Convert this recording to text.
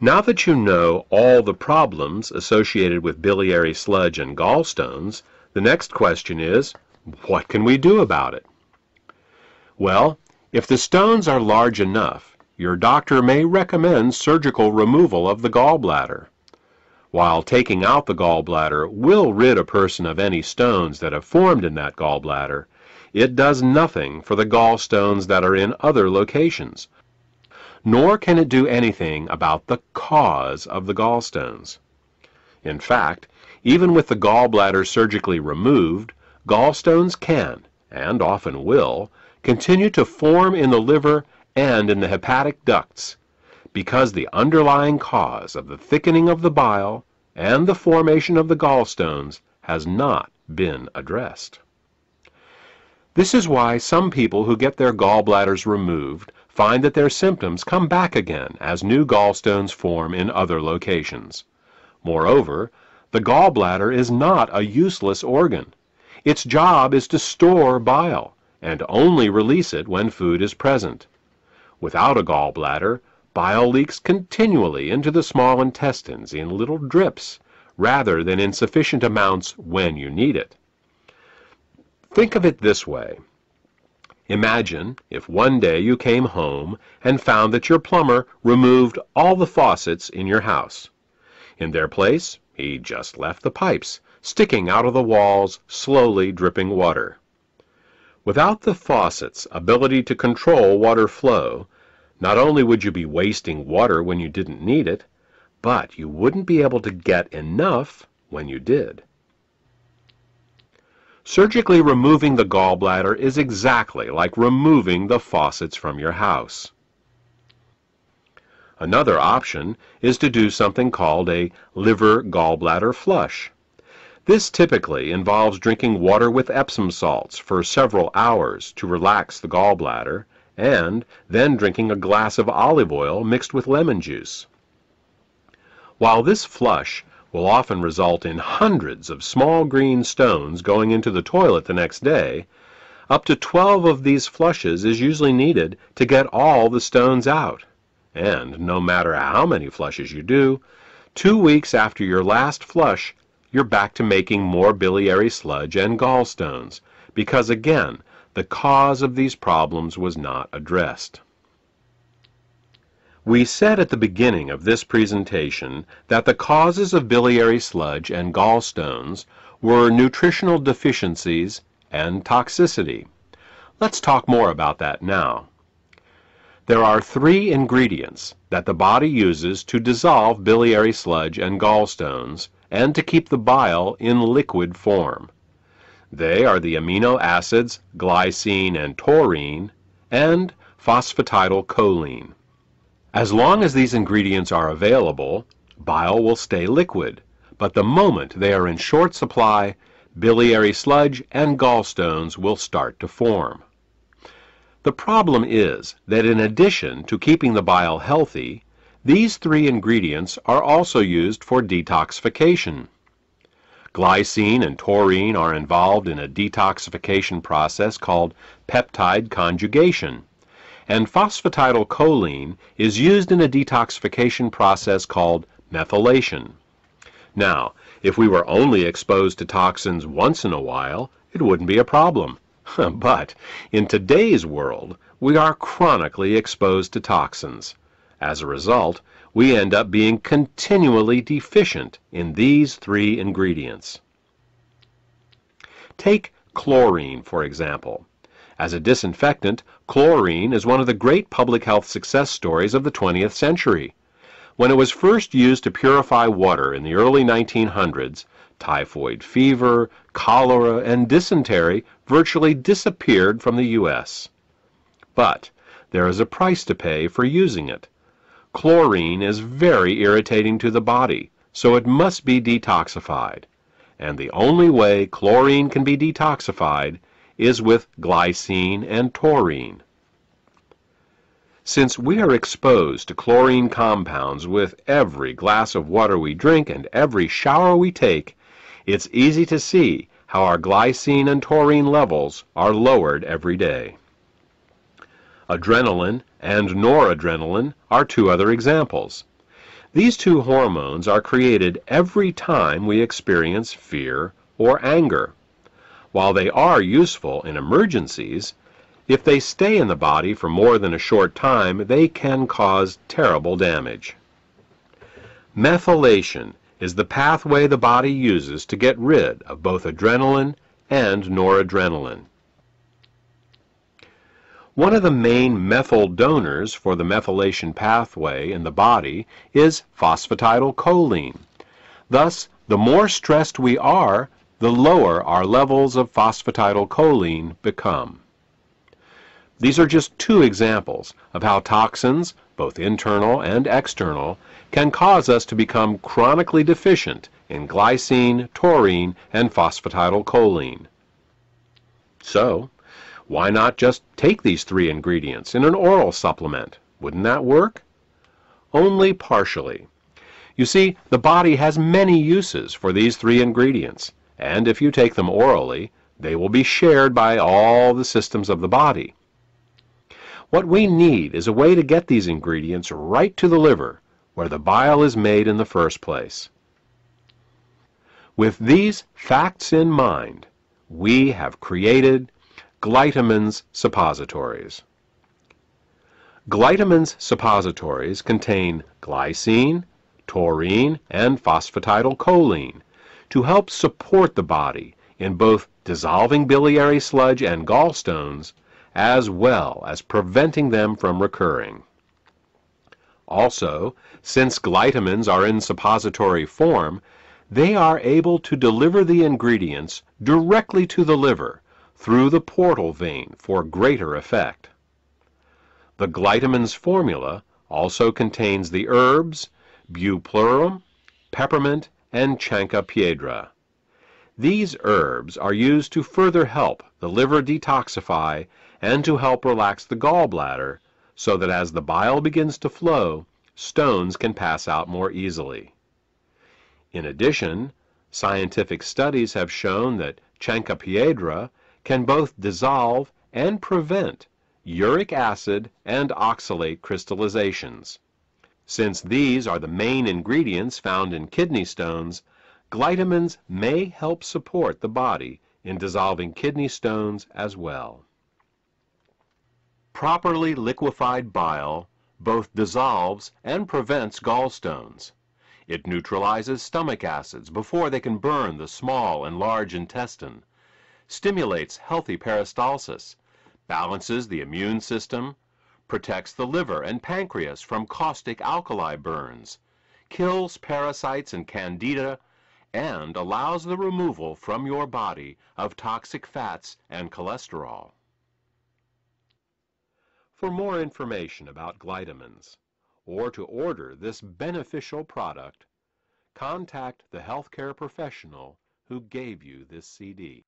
Now that you know all the problems associated with biliary sludge and gallstones, the next question is, what can we do about it? Well, if the stones are large enough, your doctor may recommend surgical removal of the gallbladder. While taking out the gallbladder will rid a person of any stones that have formed in that gallbladder, it does nothing for the gallstones that are in other locations, nor can it do anything about the cause of the gallstones. In fact, even with the gallbladder surgically removed, gallstones can, and often will, continue to form in the liver and in the hepatic ducts, because the underlying cause of the thickening of the bile and the formation of the gallstones has not been addressed. This is why some people who get their gallbladders removed find that their symptoms come back again as new gallstones form in other locations. Moreover, the gallbladder is not a useless organ. Its job is to store bile and only release it when food is present. Without a gallbladder, bile leaks continually into the small intestines in little drips, rather than in sufficient amounts when you need it. Think of it this way. Imagine if one day you came home and found that your plumber removed all the faucets in your house. In their place, he just left the pipes, sticking out of the walls, slowly dripping water. Without the faucet's ability to control water flow, not only would you be wasting water when you didn't need it, but you wouldn't be able to get enough when you did. Surgically removing the gallbladder is exactly like removing the faucets from your house. Another option is to do something called a liver gallbladder flush. This typically involves drinking water with Epsom salts for several hours to relax the gallbladder, and then drinking a glass of olive oil mixed with lemon juice. While this flush will often result in hundreds of small green stones going into the toilet the next day, up to 12 of these flushes is usually needed to get all the stones out. And no matter how many flushes you do, 2 weeks after your last flush, you're back to making more biliary sludge and gallstones, because again, the cause of these problems was not addressed. We said at the beginning of this presentation that the causes of biliary sludge and gallstones were nutritional deficiencies and toxicity. Let's talk more about that now. There are 3 ingredients that the body uses to dissolve biliary sludge and gallstones and to keep the bile in liquid form. They are the amino acids glycine and taurine and phosphatidylcholine. As long as these ingredients are available, bile will stay liquid, but the moment they are in short supply, biliary sludge and gallstones will start to form. The problem is that in addition to keeping the bile healthy, these 3 ingredients are also used for detoxification. Glycine and taurine are involved in a detoxification process called peptide conjugation, and phosphatidylcholine is used in a detoxification process called methylation. Now, if we were only exposed to toxins once in a while, it wouldn't be a problem. But in today's world, we are chronically exposed to toxins. As a result, we end up being continually deficient in these 3 ingredients. Take chlorine, for example. As a disinfectant, chlorine is one of the great public health success stories of the 20th century. When it was first used to purify water in the early 1900s, typhoid fever, cholera, and dysentery virtually disappeared from the U.S. But there is a price to pay for using it. Chlorine is very irritating to the body, so it must be detoxified. And the only way chlorine can be detoxified is with glycine and taurine. Since we are exposed to chlorine compounds with every glass of water we drink and every shower we take, it's easy to see how our glycine and taurine levels are lowered every day. Adrenaline and noradrenaline are 2 other examples. These two hormones are created every time we experience fear or anger. While they are useful in emergencies, if they stay in the body for more than a short time, they can cause terrible damage. Methylation is the pathway the body uses to get rid of both adrenaline and noradrenaline. One of the main methyl donors for the methylation pathway in the body is phosphatidylcholine. Thus, the more stressed we are, the lower our levels of phosphatidylcholine become. These are just two examples of how toxins, both internal and external, can cause us to become chronically deficient in glycine, taurine, and phosphatidylcholine. So, why not just take these three ingredients in an oral supplement? Wouldn't that work? Only partially. You see, the body has many uses for these three ingredients, and if you take them orally, they will be shared by all the systems of the body. What we need is a way to get these ingredients right to the liver, where the bile is made in the first place. With these facts in mind, we have created Glytamins suppositories. Glytamins suppositories contain glycine, taurine, and phosphatidylcholine to help support the body in both dissolving biliary sludge and gallstones, as well as preventing them from recurring. Also, since glytamins are in suppository form, they are able to deliver the ingredients directly to the liver through the portal vein for greater effect. The glytamins formula also contains the herbs bupleurum, peppermint, and chancropiedra. These herbs are used to further help the liver detoxify and to help relax the gallbladder so that as the bile begins to flow, stones can pass out more easily. In addition, scientific studies have shown that chancropiedra can both dissolve and prevent uric acid and oxalate crystallizations. Since these are the main ingredients found in kidney stones, glytamins may help support the body in dissolving kidney stones as well. Properly liquefied bile both dissolves and prevents gallstones. It neutralizes stomach acids before they can burn the small and large intestine, stimulates healthy peristalsis, balances the immune system, protects the liver and pancreas from caustic alkali burns, kills parasites and candida, and allows the removal from your body of toxic fats and cholesterol. For more information about glytamins, or to order this beneficial product, contact the healthcare professional who gave you this CD.